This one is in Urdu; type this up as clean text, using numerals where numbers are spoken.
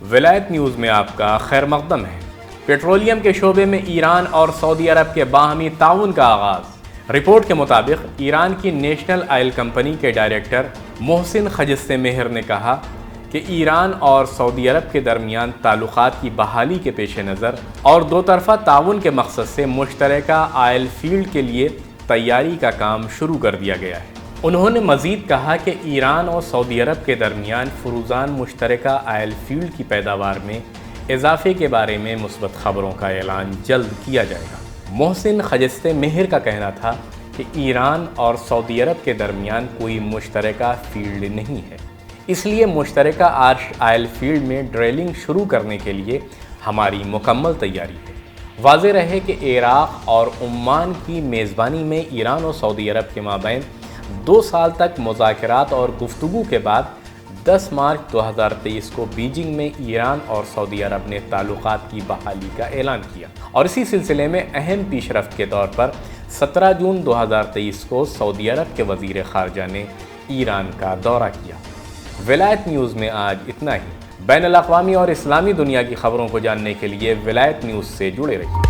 ولایت نیوز میں آپ کا خیر مقدم ہے۔ پیٹرولیم کے شعبے میں ایران اور سعودی عرب کے باہمی تعاون کا آغاز۔ رپورٹ کے مطابق ایران کی نیشنل آئل کمپنی کے ڈائریکٹر محسن خجستہ مہر نے کہا کہ ایران اور سعودی عرب کے درمیان تعلقات کی بحالی کے پیش نظر اور دو طرفہ تعاون کے مقصد سے مشترکہ آئل فیلڈ کے لیے تیاری کا کام شروع کر دیا گیا ہے۔ انہوں نے مزید کہا کہ ایران اور سعودی عرب کے درمیان فروزان مشترکہ آئل فیلڈ کی پیداوار میں اضافے کے بارے میں مثبت خبروں کا اعلان جلد کیا جائے گا۔ محسن خجستہ مہر کا کہنا تھا کہ ایران اور سعودی عرب کے درمیان کوئی مشترکہ فیلڈ نہیں ہے، اس لیے مشترکہ آئل فیلڈ میں ڈرلنگ شروع کرنے کے لیے ہماری مکمل تیاری ہے۔ واضح رہے کہ عراق اور عمان کی میزبانی میں ایران اور سعودی عرب کے مابین 2 سال تک مذاکرات اور گفتگو کے بعد 10 مارچ 2023 کو بیجنگ میں ایران اور سعودی عرب نے تعلقات کی بحالی کا اعلان کیا، اور اسی سلسلے میں اہم پیش رفت کے طور پر 17 جون 2023 کو سعودی عرب کے وزیر خارجہ نے ایران کا دورہ کیا۔ ولایت نیوز میں آج اتنا ہی۔ بین الاقوامی اور اسلامی دنیا کی خبروں کو جاننے کے لیے ولایت نیوز سے جڑے رہیے۔